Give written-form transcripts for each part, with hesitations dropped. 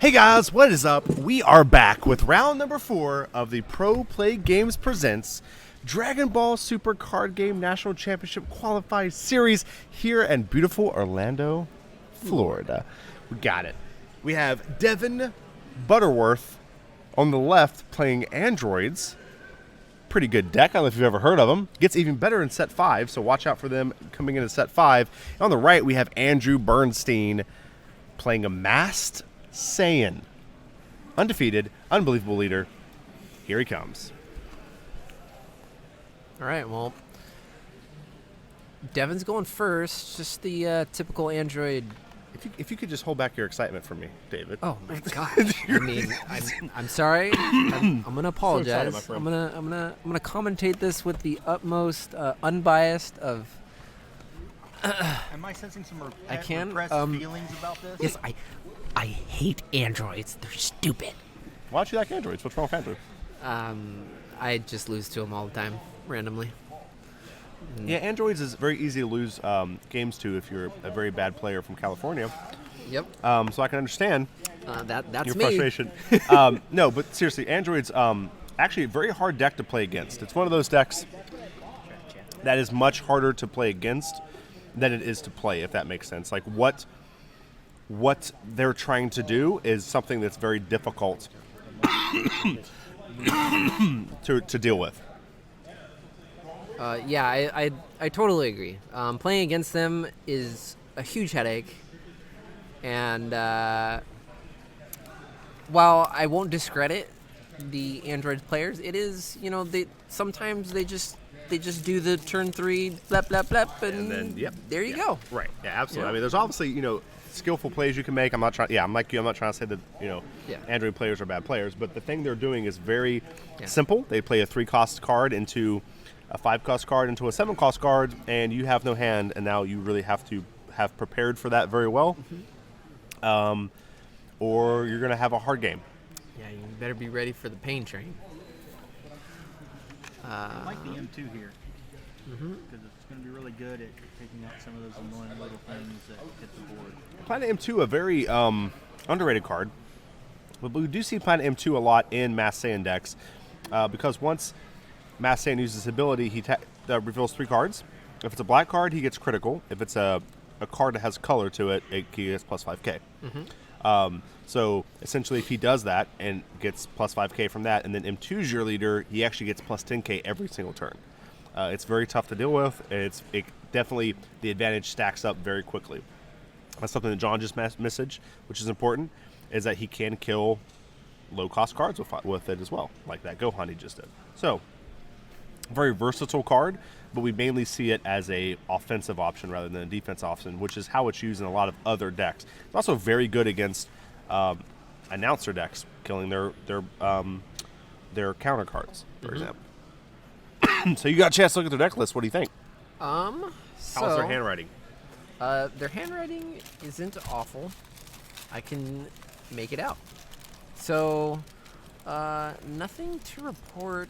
Hey guys, what is up? We are back with round number 4 of the Pro Play Games Presents Dragon Ball Super Card Game National Championship Qualified Series here in beautiful Orlando, Florida. We got it. We have Devin Butterworth on the left playing androids. Pretty good deck. I don't know if you've ever heard of them. Gets even better in set 5, so watch out for them coming into set 5. And on the right, we have Andrew Bernstein playing a masked Saiyan. Undefeated, unbelievable leader. Here he comes. All right, well, Devin's going first. Just the typical Android. If you could just hold back your excitement for me, David. Oh my gosh! I mean, I'm sorry. I'm gonna apologize. So excited, I'm gonna commentate this with the utmost unbiased of. Am I sensing some repressed feelings about this? Yes, I hate androids. They're stupid. Why don't you like androids? What's wrong with androids? I just lose to them all the time, randomly. Yeah, androids is very easy to lose games to if you're a very bad player from California. Yep. So I can understand that's your me. frustration. No, but seriously, androids actually a very hard deck to play against. It's one of those decks that is much harder to play against than it is to play, if that makes sense. Like what they're trying to do is something that's very difficult to deal with. Yeah, I totally agree. Playing against them is a huge headache, and while I won't discredit the Android players, it is, sometimes they just do the turn 3 blep blep blep and then there you go. Right. Yeah, absolutely. I mean, there's obviously skillful plays you can make. I'm not like you. I'm not trying to say that Android players are bad players, but the thing they're doing is very simple. They play a 3-cost card into a 5-cost card into a 7-cost card, and you have no hand, and now you really have to have prepared for that very well, or you're going to have a hard game. Yeah, you better be ready for the pain train. I like the M2 here because it's going to be really good at taking out some of those annoying little things that hit the board. Planet M2, a very underrated card, but we do see Planet M2 a lot in Mass Saiyan decks because once Mass Saiyan uses his ability, he reveals 3 cards. If it's a black card, he gets critical. If it's a card that has color to it, he gets plus 5k. So essentially, if he does that and gets plus 5k from that, and then M2's your leader, he actually gets plus 10k every single turn. It's very tough to deal with. It definitely, the advantage stacks up very quickly. That's something that John just messaged, which is important, is that he can kill low-cost cards with it as well, like that Gohan he just did. So, very versatile card, but we mainly see it as a offensive option rather than a defense option, which is how it's used in a lot of other decks. It's also very good against announcer decks, killing their counter cards, for example. So you got a chance to look at their deck list. What do you think? How's their handwriting? Their handwriting isn't awful. I can make it out. So, nothing to report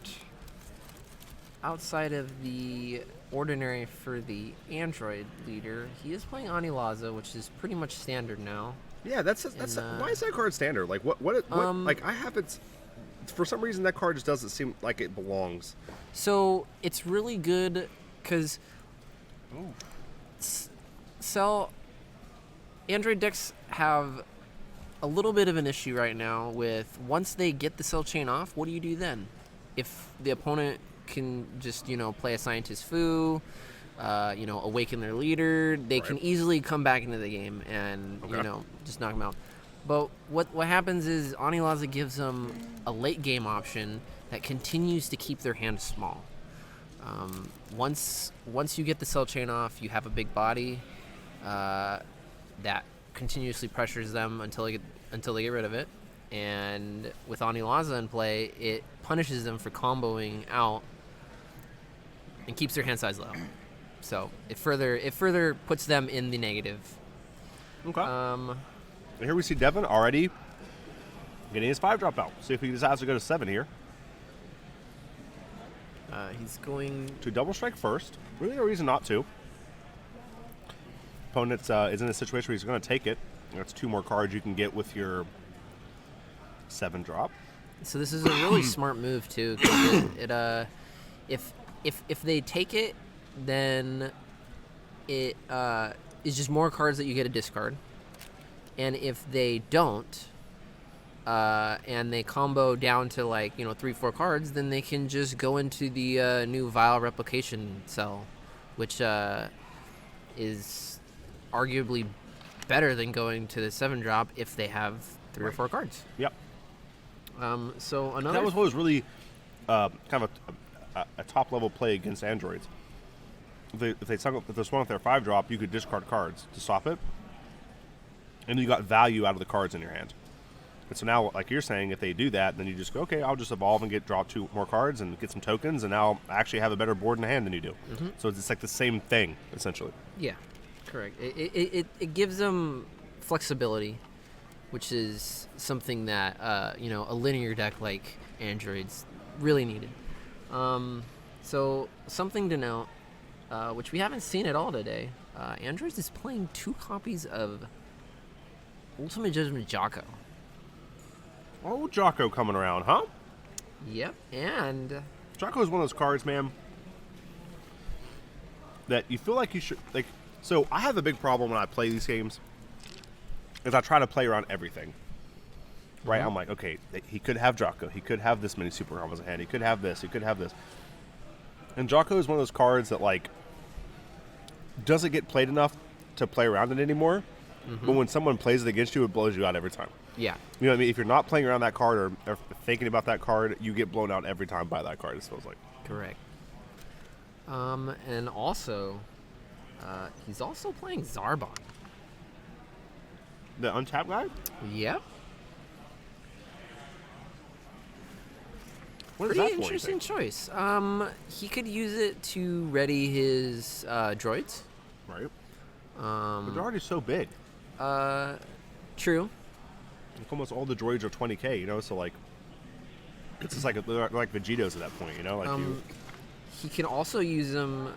outside of the ordinary for the Android leader. He is playing Anilaza, which is pretty much standard now. Yeah, that's why is that card standard? Like what like I have it. For some reason, that card just doesn't seem like it belongs. So it's really good because Android decks have a little bit of an issue right now with once they get the cell chain off, what do you do then? If the opponent can just play a Scientist Fu, awaken their leader, they can easily come back into the game and just knock them out. But what happens is Anilaza gives them a late game option that continues to keep their hand small. Once you get the cell chain off, you have a big body that continuously pressures them until they get rid of it. And with Anilaza in play, it punishes them for comboing out and keeps their hand size low. So it further puts them in the negative. Okay. Here we see Devin already getting his 5-drop out. See if he decides to go to 7 here. He's going to double strike first. Really no reason not to. Opponent is in a situation where he's going to take it. That's 2 more cards you can get with your 7-drop. So this is a really smart move too. 'Cause if they take it, then it is just more cards that you get to discard. And if they don't, and they combo down to 3-4 cards, then they can just go into the new Vial Replication cell, which is arguably better than going to the 7-drop if they have 3 or 4 cards. Yep. So another That was what was really kind of a top-level play against androids. If they swung with their 5-drop, you could discard cards to stop it, and you got value out of the cards in your hand. And so now, like you're saying, if they do that, then you just go, okay, I'll just evolve and draw 2 more cards and get some tokens, and now I actually have a better board in the hand than you do. Mm-hmm. So it's like the same thing, essentially. Yeah, correct. It gives them flexibility, which is something that a linear deck like androids really needed. So something to note, which we haven't seen at all today, androids is playing 2 copies of Ultimate Judgment Jocko. Oh, Jocko coming around, huh? Yep, and Jocko is one of those cards, man, that you feel like you should, so I have a big problem when I play these games, is I try to play around everything. Right? Mm-hmm. I'm like, okay, he could have Jocko, he could have this many super combos in hand, he could have this, he could have this. And Jocko is one of those cards that, doesn't get played enough to play around it anymore, but when someone plays it against you, it blows you out every time. yeah, You know what I mean? If you're not playing around that card or thinking about that card, you get blown out every time by that card, it feels like. correct. And also, he's also playing Zarbon. The untapped guy? Yep. What is Pretty that for, you interesting think? choice. He could use it to ready his droids. Right. But they're already so big. True. Like almost all the droids are 20k, so it's just they're like Vegetos at that point, He can also use them,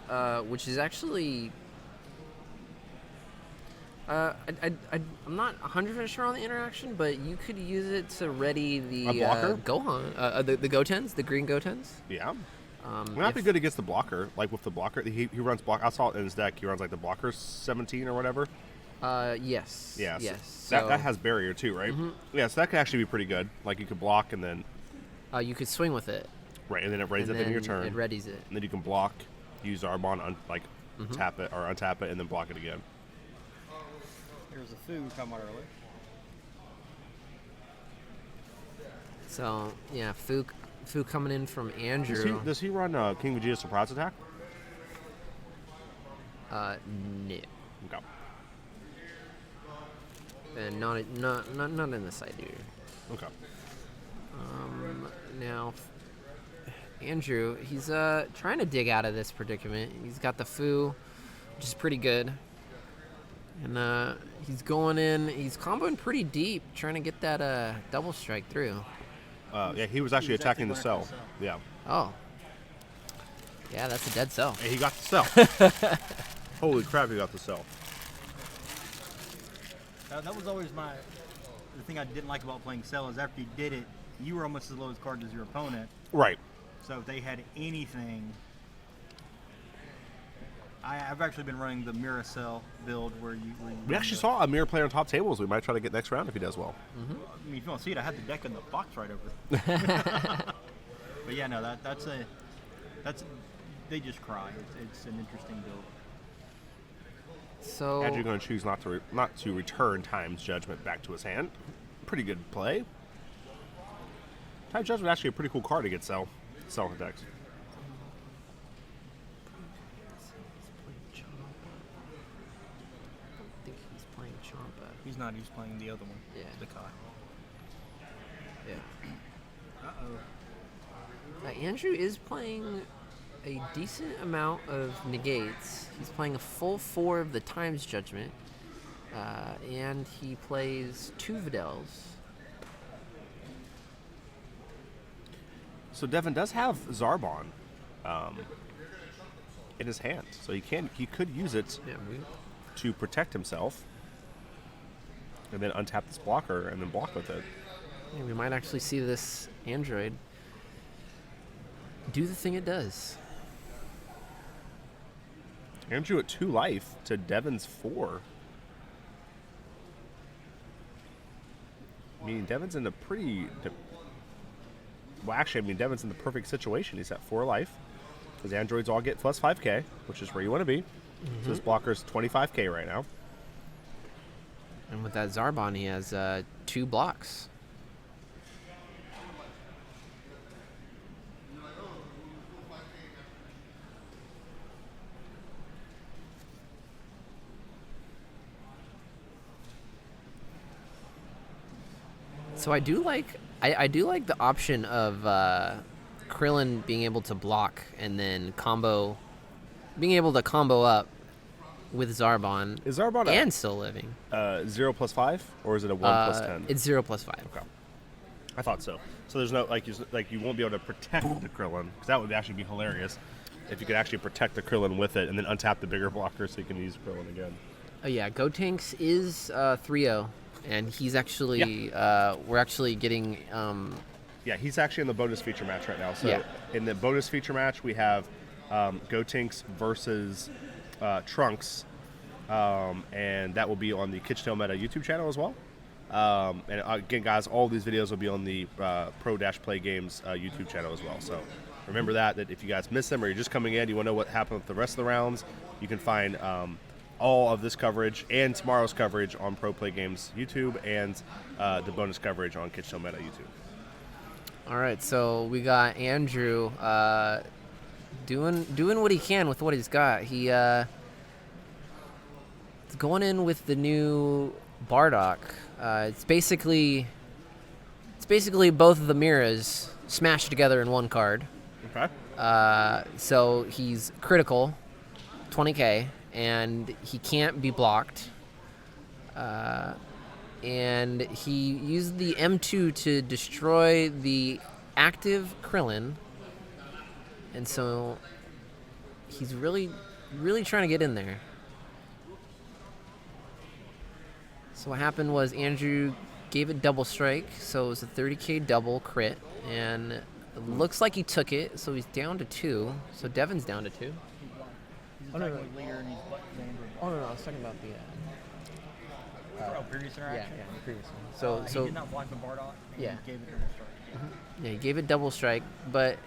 which is actually. I'm not 100% sure on the interaction, but you could use it to ready the A blocker? Gohan, the Gotens, the green Gotens. Yeah. Might be good against the blocker. Like with the blocker, he runs block. I saw it in his deck. He runs the blocker 17 or whatever. Yes. Yeah. Yes. That has barrier too, right? Mm-hmm. Yeah. So that could actually be pretty good. You could block and then you could swing with it. right, and then it raises and at the end then of your turn. It readies it. And then you can block, use Arbon, tap it or untap it, and then block it again. Here's a Fu come out early. So yeah, Fu coming in from Andrew. Does he run King Vegeta surprise attack? No. Okay. And not in this idea. Okay. Now, Andrew, he's trying to dig out of this predicament. He's got the Fu, which is pretty good, and he's going in. He's comboing pretty deep, trying to get that double strike through. Yeah, he was actually attacking the cell. Yeah. Oh. Yeah, that's a dead cell. And he got the cell. Holy crap, he got the cell. That was always the thing I didn't like about playing Cell is after you did it, you were almost as low as cards as your opponent. Right. So if they had anything, I've actually been running the Mirror Cell build where you We actually saw a mirror player on top tables. We might try to get next round if he does well. I mean, if you want to see it, I had the deck in the box right over there. But yeah, no, that's they just cry. It's an interesting build. So Andrew's going to choose not to return Time's Judgment back to his hand. Pretty good play. Time's Judgment is actually a pretty cool card to get sell in decks. I think he's playing Champa. He's not. He's playing the other one. Yeah. The Kai. Yeah. Uh-oh. Andrew is playing a decent amount of negates. He's playing a full 4 of the Times Judgment, and he plays 2 Videls. So Devin does have Zarbon in his hand, so he could use it Yeah, to protect himself, and then untap this blocker and then block with it. Yeah, we might actually see this android do the thing it does. Andrew at 2 life to Devin's 4. I mean, Devin's in a pretty... Well, actually, I mean, Devin's in the perfect situation. He's at 4 life. His androids all get plus 5k, which is where you want to be. So his blocker's 25k right now. And with that Zarbon, he has 2 blocks. So I do like the option of Krillin being able to block and then being able to combo up with Zarbon. Is Zarbon and still living? 0 plus 5, or is it a 1 plus 10? It's 0 plus 5. Okay, I thought so. So there's no you won't be able to protect the Krillin, because that would actually be hilarious if you could actually protect the Krillin with it and then untap the bigger blocker so you can use Krillin again. Oh yeah, Gotenks is 3-0. And he's actually, we're actually getting... Yeah, he's actually in the bonus feature match right now. So Yeah. in the bonus feature match, we have Gotenks versus Trunks, and that will be on the Kitchtail Meta YouTube channel as well. And again, guys, all these videos will be on the Pro-Play Games YouTube channel as well. So remember that if you guys miss them or you're just coming in, you want to know what happened with the rest of the rounds, you can find... all of this coverage and tomorrow's coverage on Pro Play Games YouTube and the bonus coverage on Kitchtail Meta YouTube. All right, so we got Andrew doing what he can with what he's got. He is going in with the new Bardock. It's basically both of the Miras smashed together in one card. Okay. So he's critical, 20k. And he can't be blocked. And he used the M2 to destroy the active Krillin. And so he's really, really trying to get in there. So what happened was Andrew gave it double strike. So it was a 30k double crit. And it looks like he took it. So he's down to 2. So Devin's down to 2. He's Oh, no, attacking no. with Lear and he's Android. Oh, no, I was talking about the... Previous interaction? the previous one. He did not block the Bardock. Yeah. He gave it double strike. Yeah, he gave it double strike, but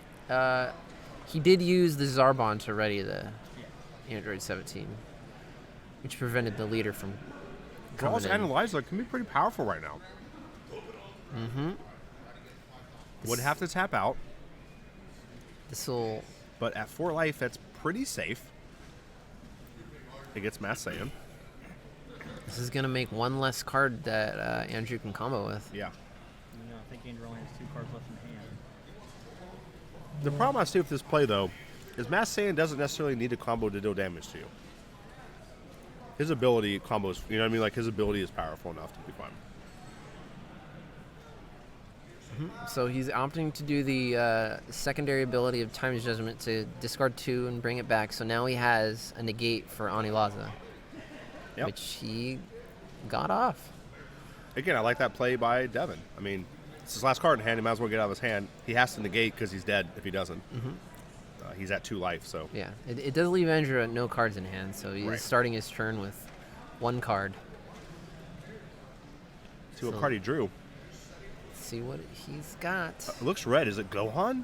he did use the Zarbon to ready the Android 17, which prevented the leader from coming Draws in. Analyzer can be pretty powerful right now. Mm-hmm. Would have to tap out, This'll... but at 4 life, that's pretty safe. It gets Mass Saiyan. This is going to make one less card that Andrew can combo with. Yeah. I think Andrew only has 2 cards left in hand. The problem I see with this play, though, is Mass Saiyan doesn't necessarily need a combo to deal damage to you. His ability combos, you know what I mean? Like, his ability is powerful enough to be fine. So he's opting to do the secondary ability of Time's Judgment to discard 2 and bring it back. So now he has a negate for Anilaza, Yep. which he got off. Again, I like that play by Devin. I mean, it's his last card in hand. He might as well get it out of his hand. He has to negate because he's dead if he doesn't. He's at 2 life, so. Yeah, it does leave Andrew at no cards in hand, so he's Right. starting his turn with 1 card. See what So- card he drew. See what he's got. It looks red. Is it Gohan?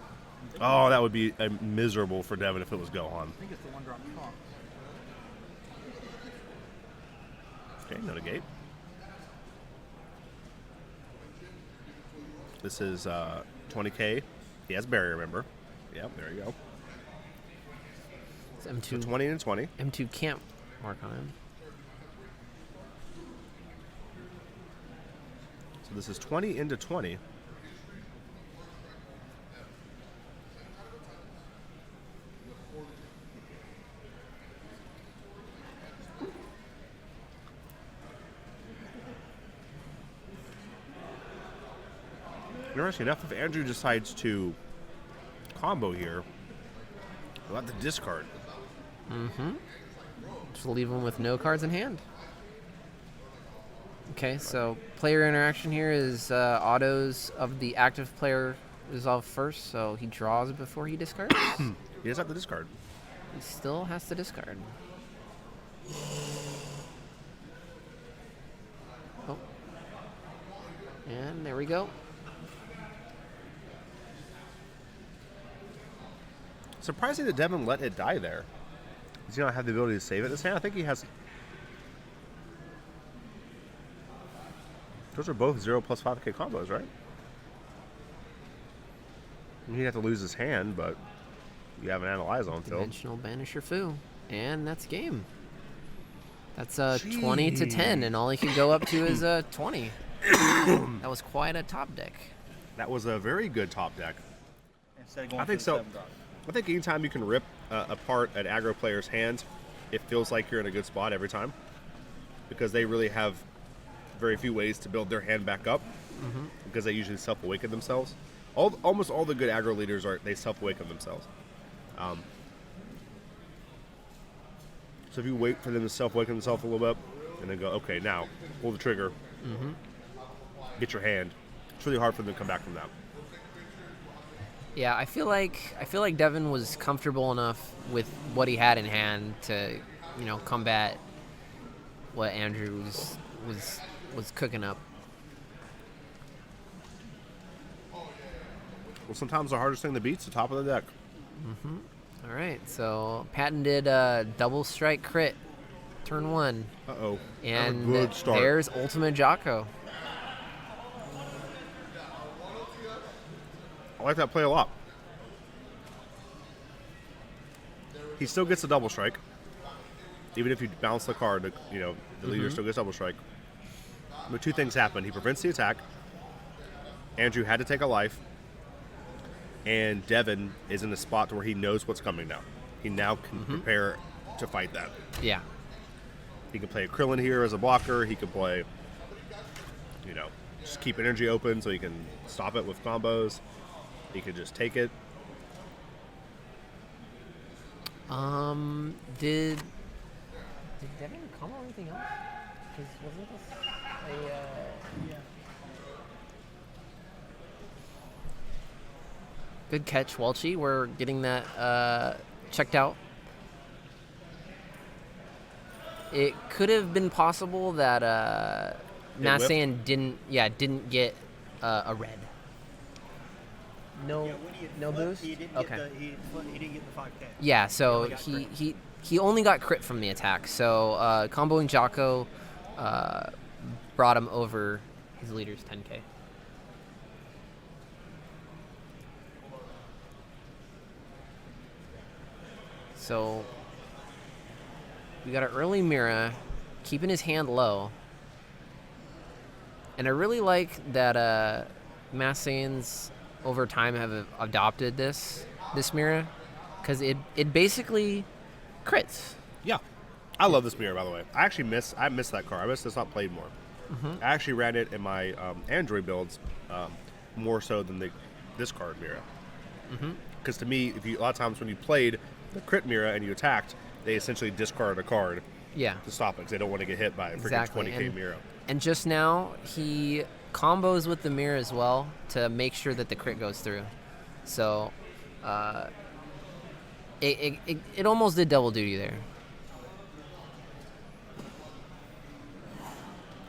Oh, that would be miserable for Devin if it was Gohan. I think it's the 1-drop Trunks. Okay, no negate. This is 20k. He has barrier, remember? Yep, there you go. It's So M2. 20 and 20. M2 can't mark on him. So this is 20 into 20. Interesting enough, if Andrew decides to combo here, we'll have to discard. Just leave him with no cards in hand. Okay, so player interaction here is autos of the active player resolve first, so he draws before he discards. He does have to discard. He still has to discard. Oh. And there we go. Surprising that Devin let it die there. Does he not have the ability to save it this hand? I think he has. Those are both 0 plus 5k combos, right? He'd have to lose his hand, but you have an Analyze on, Phil. Dimensional Banisher Fu. And that's game. That's 20 to 10, and all he can go up to is 20. That was quite a top deck. That was a very good top deck. Instead of going I think for the so. 7 drops. I think anytime you can rip apart an aggro player's hand, it feels like you're in a good spot every time. Because they really have very few ways to build their hand back up. Because they usually self-awaken themselves. Almost all the good aggro leaders they self-awaken themselves. So if you wait for them to self-awaken themselves a little bit, and then go, okay, now pull the trigger, get your hand. It's really hard for them to come back from that. Yeah, I feel like Devin was comfortable enough with what he had in hand to, combat what Andrew was cooking up. Well, sometimes the hardest thing to beat's the top of the deck. All right, so Patton did double strike crit, turn 1. Uh-oh. And good start. there's Ultimate Jocko. I like that play a lot. He still gets a double strike. Even if you bounce the card, the leader still gets double strike. But two things happen. He prevents the attack. Andrew had to take a life. And Devin is in a spot where he knows what's coming now. He now can prepare to fight that. Yeah. He can play a Krillin here as a blocker. He can play, just keep energy open so he can stop it with combos. He could just take it. Did Devin combo anything else? Because wasn't this a good catch, Walchi? We're getting that checked out. It could have been possible that Masayan didn't get a red. No, Yeah, when he had no flipped, boost. He didn't Okay. get he didn't get the 5K. Yeah, so only got crit. he only got crit from the attack. So comboing Jocko brought him over his leader's 10k. So we got an early Mira, keeping his hand low. And I really like that Masayan's over time have adopted this Mira, because it basically crits. Yeah. I love this mirror, by the way. I missed that card. I missed it's not played more. I actually ran it in my Android builds more so than this card mirror. Because to me, a lot of times when you played the crit mirror and you attacked, they essentially discarded a card Yeah, to stop it because they don't want to get hit by a freaking exactly. 20k mirror. And just now, he combos with the mirror as well to make sure that the crit goes through. So, it almost did double duty there.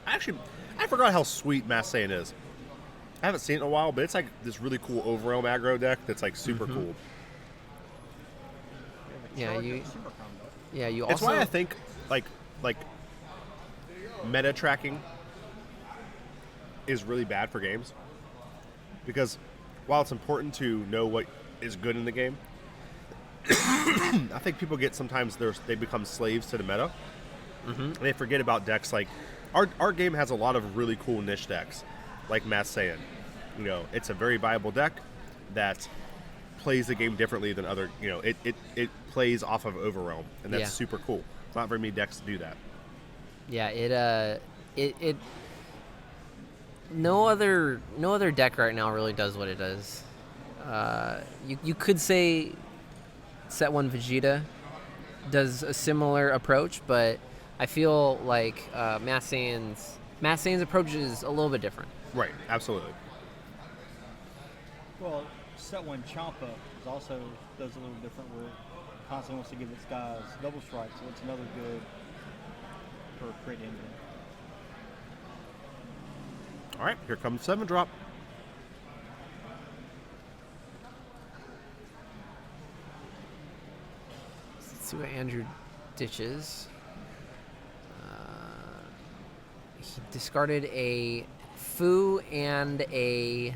Actually, I forgot how sweet Mass Saiyan is. I haven't seen it in a while, but it's like this really cool overrealm aggro deck that's like super cool. Yeah, Charge you. of the super combo. Yeah, you It's also. why I think like meta tracking is really bad for games, because while it's important to know what is good in the game, I think people get sometimes they become slaves to the meta. And they forget about decks like our game has a lot of really cool niche decks like Mass Saiyan. It's a very viable deck that plays the game differently than other. It plays off of Overrealm, and that's Yeah. super cool. It's not very many decks do that. Yeah, it no other deck right now really does what it does. You could say Set 1 Vegeta does a similar approach, but I feel like Mass Saiyan's Matt Sane's approach is a little bit different. Right, absolutely. Well, set one Champa is also does a little different where it constantly wants to give its guys double strike, so it's another good for crit engine. All right, here comes 7-drop. Let's see what Andrew ditches. He discarded a Fu and a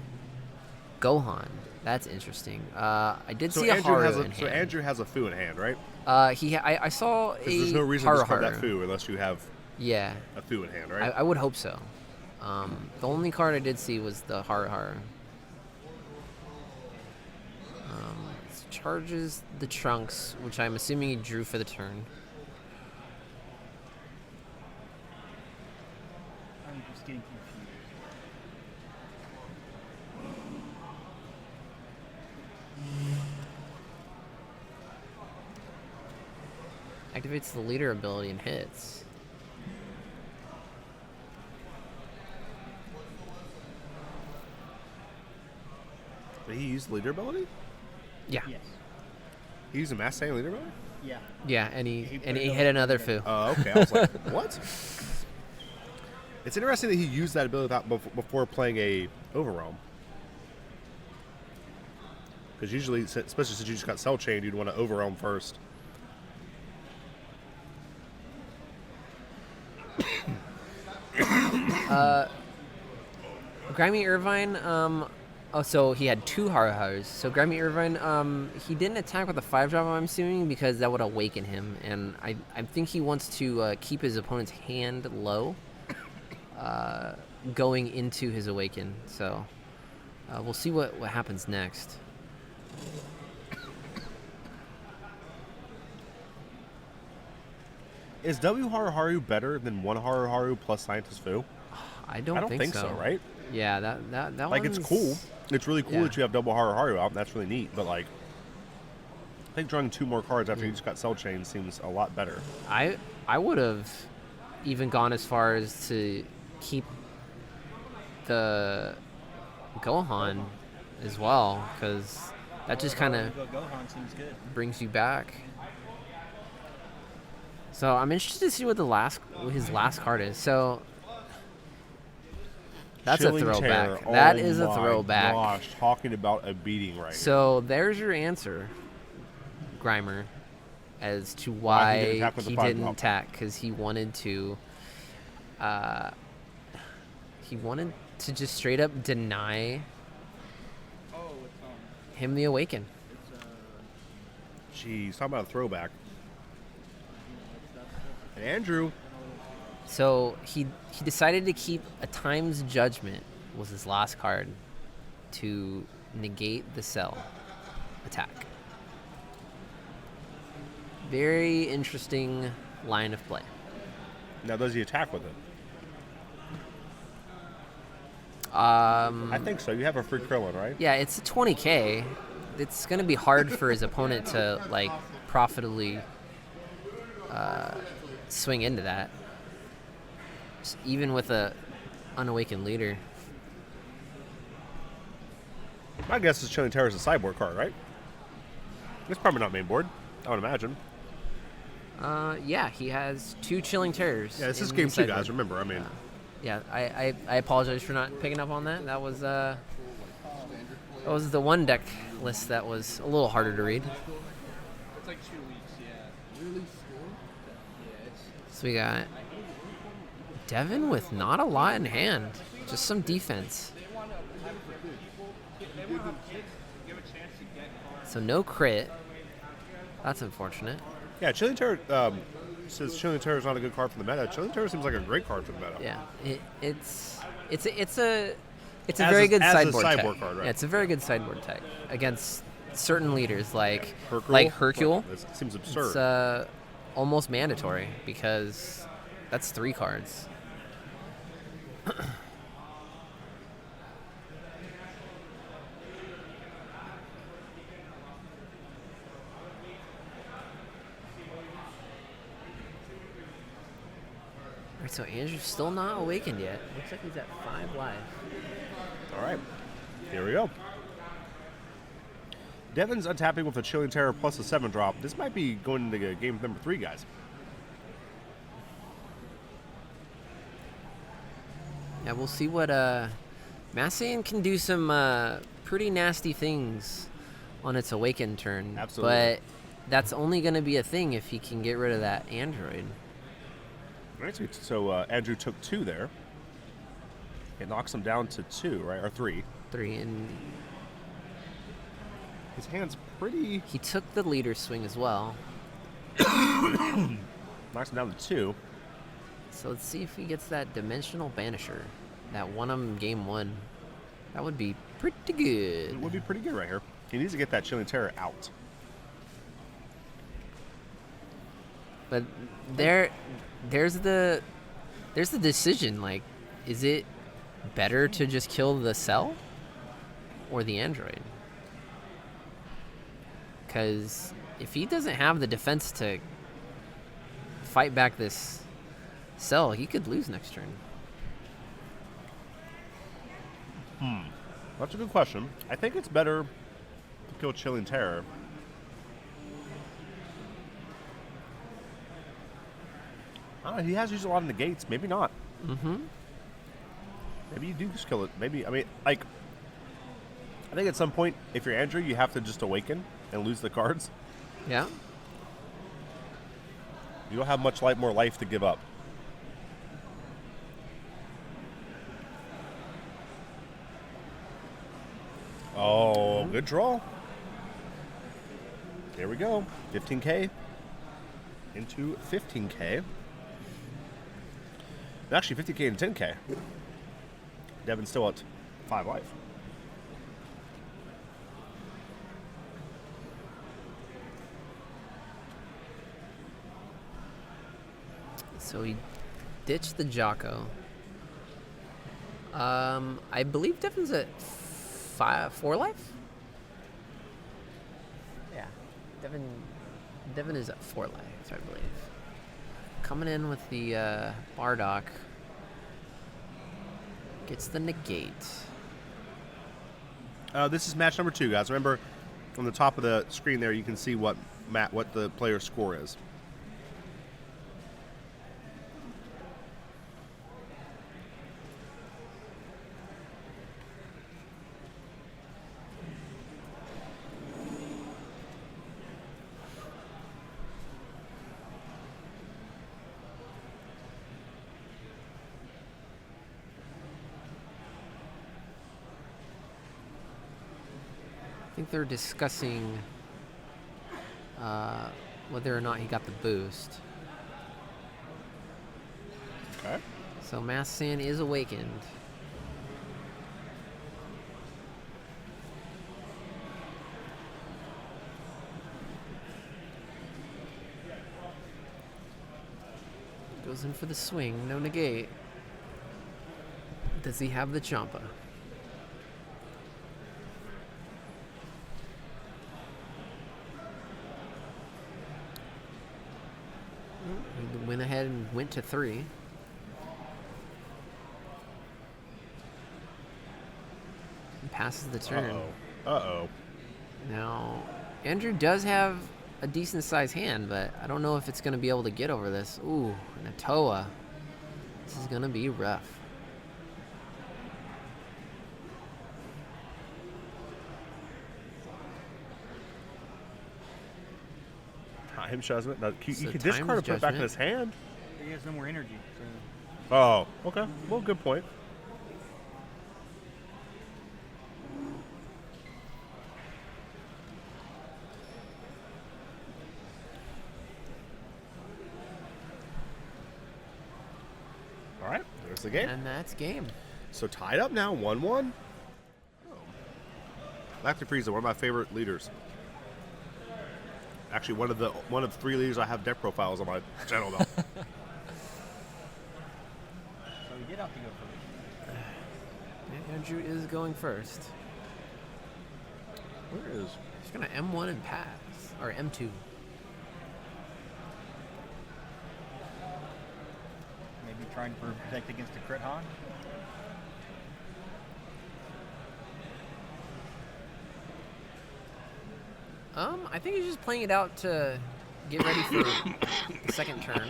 Gohan. That's interesting. I did see a Haru in hand. So Andrew has a Fu in hand, right? I saw a There's no reason to discard that Fu unless you have a Fu in hand, right? I would hope so. The only card I did see was the Haru. Charges the Trunks, which I'm assuming he drew for the turn. I'm just getting confused. Activates the leader ability and hits. Did he use the leader ability? Yeah. Yes. He used a Mass Saiyan leader ability? Yeah. Yeah, and he He put hit another another Fu. Fu. Okay. I was like, what? It's interesting that he used that ability before playing a Overrealm. Because usually, especially since you just got Cell Chained, you'd want to Overrealm first. Grimy Irvine, so he had two Haruhars. So Grimy Irvine, he didn't attack with a 5-drop, I'm assuming, because that would awaken him. And I think he wants to keep his opponent's hand low going into his awaken. So we'll see what happens next. Is W Haru better than one Haru plus Scientist Fu? I don't think so, right? Yeah, that Like, it's one's- cool. It's really cool Yeah. that you have double Haru out. That's really neat. But, like, I think drawing 2 more cards after you just got Cell Chain seems a lot better. I would have even gone as far as to keep the Gohan as well, because that just kind of Gohan seems good. brings you back. So I'm interested to see what his last card is. So that's Chilling a throwback. Terror. That Oh is a my throwback. Gosh, talking about a beating right here. So there's your answer, Grimer, as to Why he didn't why attack with the he 5 didn't drop. attack, because he wanted to. He wanted to just straight up deny him the awaken. Jeez, talking about a throwback. And Andrew, So he decided to keep a Time's Judgment was his last card to negate the Cell attack. Very interesting line of play. now does he attack with it? I think so. You have a free Krillin, right? Yeah, it's a 20K. It's going to be hard for his opponent to like profitably swing into that, even with a unawakened leader. My guess is Chilling Terror is a sideboard card, right? It's probably not main board, I would imagine. Yeah, he has 2 Chilling Terrors. Yeah, this is in game the 2, sideboard. guys. Remember, I mean, Yeah, I apologize for not picking up on that. That was the one deck list that was a little harder to read. It's like 2 weeks, yeah. Really still? Yeah, it's So we got Devin with not a lot in hand, just some defense. So no crit. That's unfortunate. yeah, Chilling Terror says Chilling Terror is not a good card for the meta. Chilling Terror seems like a great card for the meta. Yeah, it's a As very a- good as a sideboard sideboard tech. card, right? Yeah, it's a very good sideboard tech against certain leaders like Hercule? Hercule. This seems absurd. It's almost mandatory because that's 3 cards. Alright, so Andrew's still not awakened yet. Looks like he's at 5 life. All right, here we go. Devin's untapping with a Chilling Terror plus a 7-drop. This might be going into game number 3, guys. Yeah, we'll see what Massaiyan can do some pretty nasty things on its awakened turn. Absolutely. But that's only going to be a thing if he can get rid of that android. All right, so Andrew took 2 there. It knocks him down to 2, right? Or 3. 3, and His hand's pretty... he took the leader swing as well. Knocks him down to 2. So let's see if he gets that Dimensional Banisher that won him game 1. That would be pretty It good. would be pretty good right here. He needs to get that Chilling Terror out. But there's the decision. Like, is it better to just kill the cell or the android? Because if he doesn't have the defense to fight back this cell, he could lose next turn. That's a good question. I think it's better to kill Chilling Terror. I don't know, he has used a lot of negates. Maybe not. Mm-hmm. Maybe you do just kill it. Maybe, I mean, like, I think at some point, if you're Andrew, you have to just awaken and lose the cards. Yeah. You don't have much more life to give up. Oh, good draw. There we go. 15K into 15K. Actually, 50K and 10K. Devin's still at 5 life. So he ditched the Jocko. I believe Devin's at 4 life? Yeah. Devin is at 4 life, I believe. Coming in with the Bardock. Gets the negate. This is match number 2, guys. Remember, on the top of the screen there, you can see what the player's score is. I think they're discussing whether or not he got the boost. Okay. So Massaiyan is awakened. Goes in for the swing, no negate. Does he have the Champa? He went ahead and went to 3. And passes the turn. Uh-oh. Now, Andrew does have a decent sized hand, but I don't know if it's going to be able to get over this. Ooh, and a Toa. This is going to be rough. Time judgment. No, you So could time discard and put it back in judgment. his hand. He has no more energy. So Oh, okay. Well, good point. All right, there's the game. And that's game. So tied up now, 1-1. Lactic Frieza, one of my favorite leaders. Actually, one of 3 leaders I have deck profiles on my channel though. so he did have to go first. Andrew is going first. Where is? He's going to M1 and pass. Or M2. Maybe trying to protect against the crit Han. I think he's just playing it out to get ready for the second turn.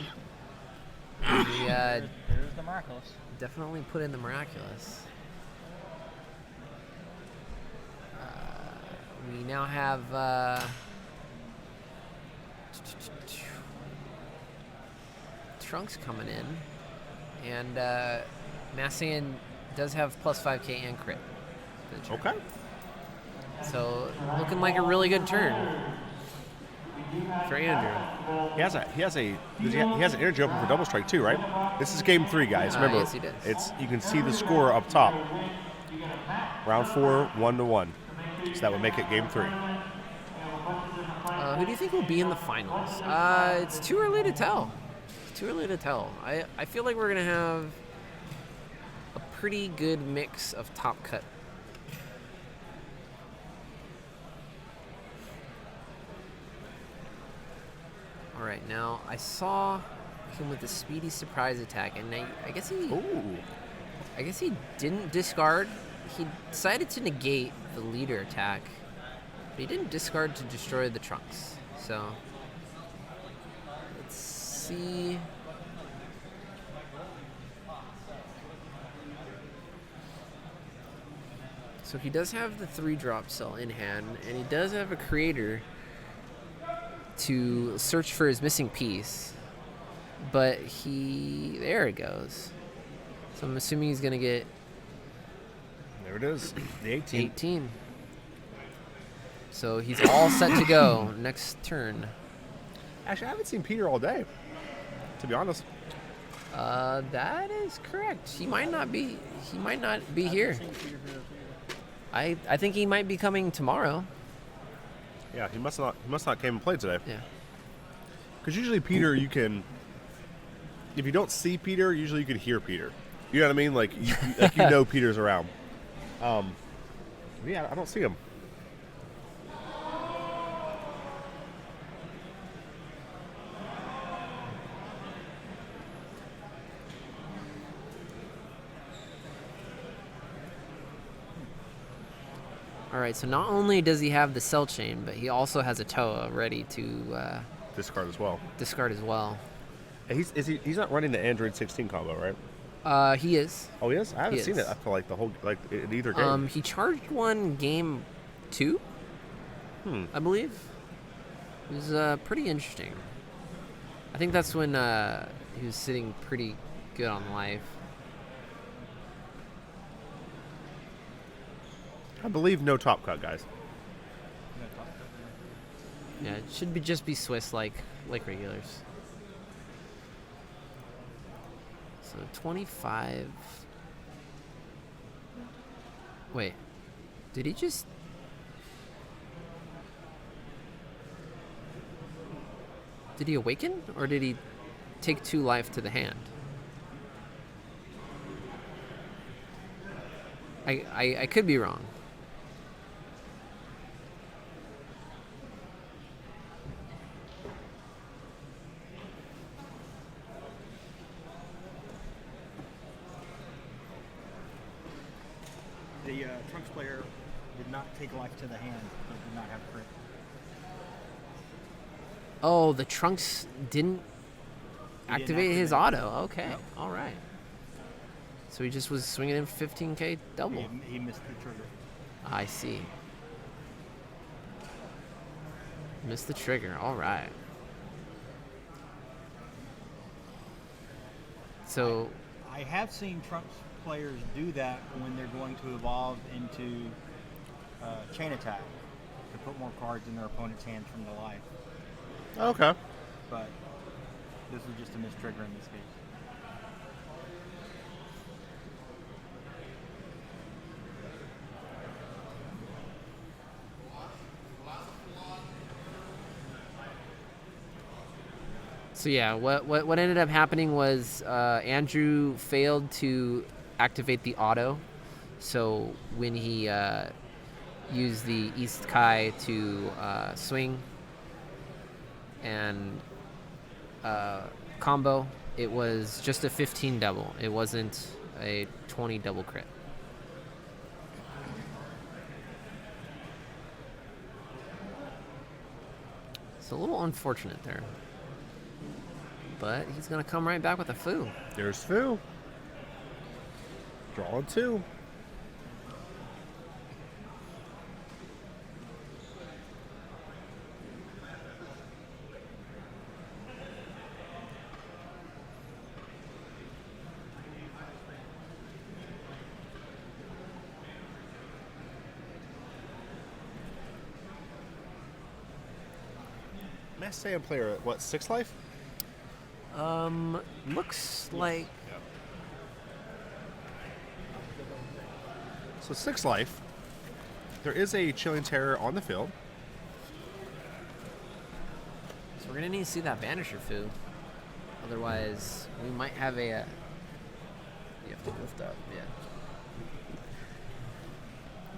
He There's the miraculous. definitely put in the miraculous. We now have Trunks coming in, and Massian does have plus 5k and crit. for the turn. Okay. So looking like a really good turn for Andrew. He has an energy open for double strike too, right? This is game 3, guys. Remember, yes, he does. you can see the score up top. Round 4, 1-1. So that would make it game 3. Who do you think will be in the finals? It's too early to tell. I feel like we're going to have a pretty good mix of top cut. All right, now I saw him with the speedy surprise attack, and I guess he didn't discard. He decided to negate the leader attack, but he didn't discard to destroy the Trunks. So let's see. So he does have the 3-drop cell in hand, and he does have a creator to search for his missing piece. But there it goes. So I'm assuming he's gonna get There it is. The 18. 18. So he's all set to go next turn. Actually, I haven't seen Peter all day, to be honest. That is correct. He might not be here. I think he might be coming tomorrow. Yeah, he must not came and played today. Yeah. Because usually Peter, you can, if you don't see Peter, usually you can hear Peter. You know what I mean? Like you know Peter's around. Yeah, I don't see him. All right. So not only does he have the cell chain, but he also has a Toa ready to Discard as well. discard as well. He's not running the Android 16 combo, right? He is. Oh, he is? I haven't He seen is. it. I feel like the whole in either game. He charged one game 2, I believe. It was pretty interesting. I think that's when he was sitting pretty good on life. I believe no top cut, guys. Yeah, it should just be Swiss like regulars. So 25. Wait, did he just? Did he awaken, or did he take 2 life to the hand? I could be wrong. The Trunks player did not take life to the hand. He did not have crit. Oh, the Trunks didn't activate his activate. auto. Okay, No. all right. So he just was swinging in 15k double. He missed the trigger. I see. Missed the trigger. All right. So I have seen Trunks players do that when they're going to evolve into chain attack to put more cards in their opponent's hands from the life. Okay. But this is just a missed trigger in this case. So yeah, what ended up happening was Andrew failed to activate the auto. So when he used the East Kai to swing and combo, it was just a 15 double. It wasn't a 20 double crit. It's a little unfortunate there. But he's going to come right back with a foo. There's Foo. Drawing 2. Mass Saiyan player at what, 6 life? Looks like... So 6 life. There is a Chilling Terror on the field. So we're going to need to see that Vanisher foo. Otherwise, we might have a... You have to lift up, yeah.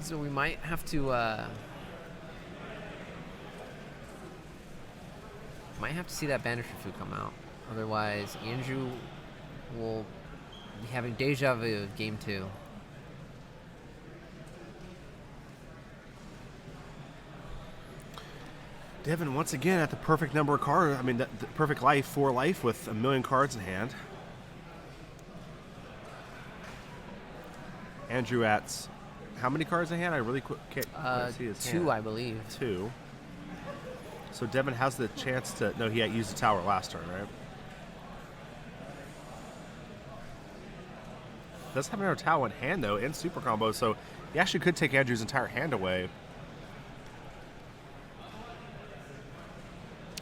So we might have to... might have to see that Vanisher foo come out. Otherwise, Andrew will be having deja vu of game 2. Devin once again at the perfect number of cards. I mean, the perfect life, 4 life with a million cards in hand. Andrew at how many cards in hand? I really can't see his 2, hand. I believe. 2. So Devin has the chance to. No, he had used the tower last turn, right? Does have another tower in hand though, and super combo. So he actually could take Andrew's entire hand away.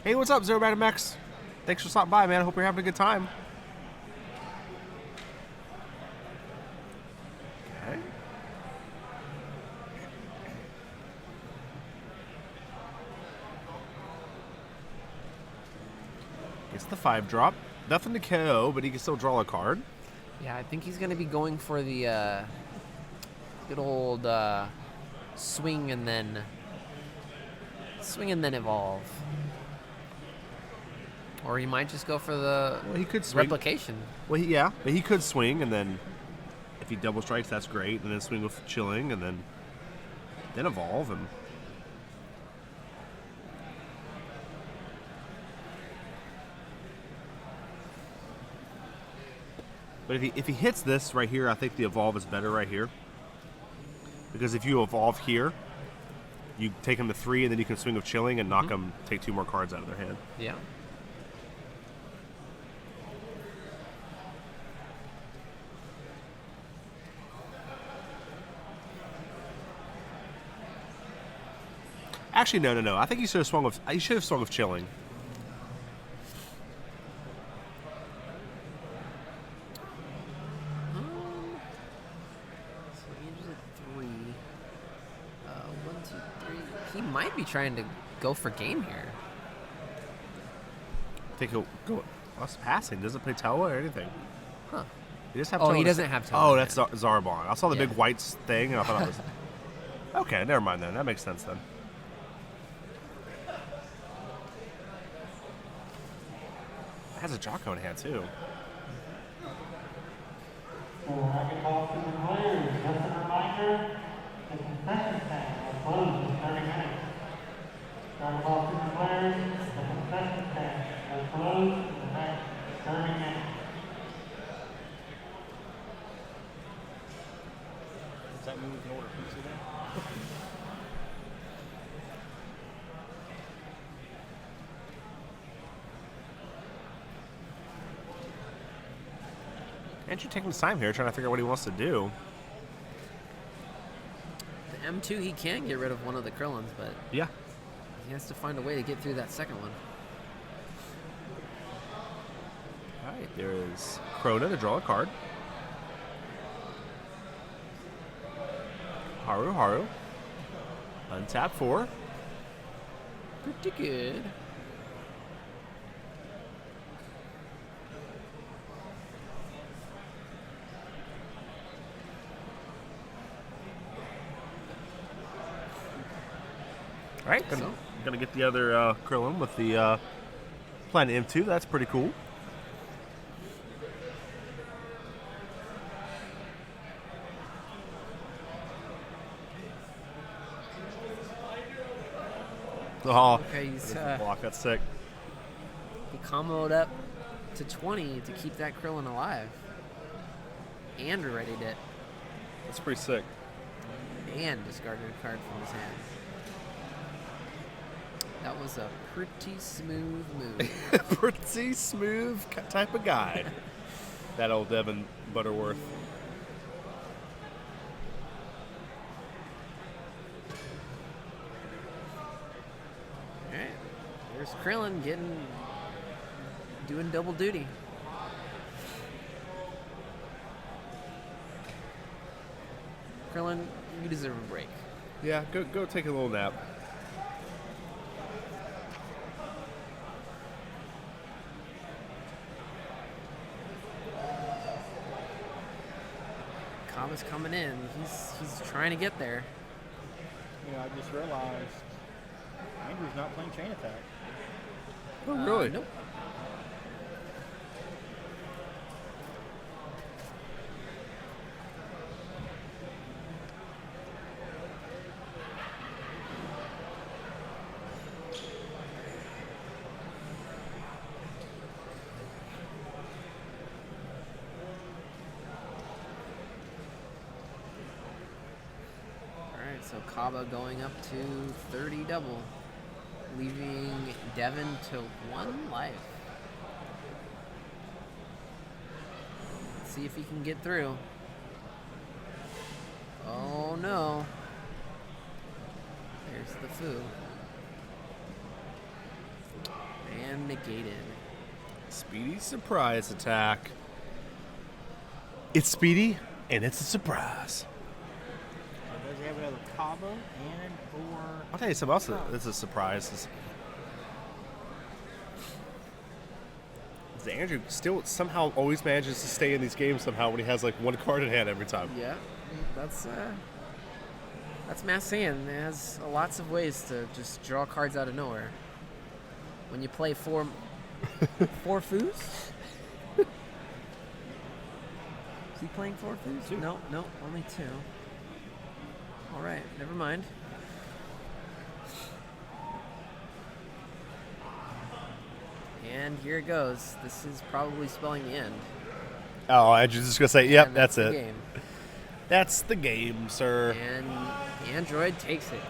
Hey, what's up, Zero Max? Thanks for stopping by, man. I hope you're having a good time. Okay. Gets the 5 drop. Nothing to KO, but he can still draw a card. Yeah, I think he's going to be going for the good old swing and then evolve. Or he might just go for the He could swing. replication. Well, yeah, but he could swing, and then if he double strikes, that's great. And then swing with Chilling, and then evolve. And but if he hits this right here, I think the evolve is better right here. Because if you evolve here, you take him to 3, and then you can swing with Chilling and knock him, take 2 more cards out of their hand. Yeah. Actually, no. I think he should have swung with Chilling. So Andrew's at 3. 1, 2, 3. He might be trying to go for game here. I think he'll go. What's passing? Doesn't play Toa or anything. Huh. He just have Oh, Toa he to- doesn't have Toa. Oh, that's Zarbon. I saw the Yeah. big white thing, and I thought it was. Okay, never mind then. That makes sense then. It has a Jocko in hand too. So I can call to the players. Just a reminder, the concession stand will close in 30 minutes. So I call to the players, the concession stand will close in the next 30 minutes. Does that mean we can order pizza then? Andrew taking his time here, trying to figure out what he wants to do. The M2, he can get rid of one of the Krillins, but Yeah. he has to find a way to get through that second one. All right, there is Crota to draw a card. Haru. Untap 4. Pretty good. All right, gonna get the other Krillin with the Planet M2. That's pretty cool. Oh, Okay, he's that's a block. That's sick. he comboed up to 20 to keep that Krillin alive. And readied it. That's pretty sick. And discarded a card from his hand. That was a pretty smooth move. Pretty smooth type of guy. That old Devin Butterworth. Alright. There's Krillin doing double duty. Krillin, you deserve a break. Yeah, go take a little nap. Kama's coming in. He's trying to get there. You know, I just realized Andrew's not playing chain attack. Oh, really? Nope. Alright, so Kaba going up to 30 double, leaving Devin to 1 life. Let's see if he can get through. Oh no. There's the foo. And negated. Speedy surprise attack. It's speedy, and it's a surprise. So does he have another Cabo and or I'll tell you something else that's a surprise. Is Andrew still somehow always manages to stay in these games somehow when he has like 1 card in hand every time. Yeah, that's Mass Saiyan. It has lots of ways to just draw cards out of nowhere. When you play four foos? Is he playing 4 foos? Two. No, only 2. All right, never mind. And here it goes. This is probably spelling the end. Oh, Andrew's just gonna say, yep, And that's the it. game. That's the game, sir. And the android takes it.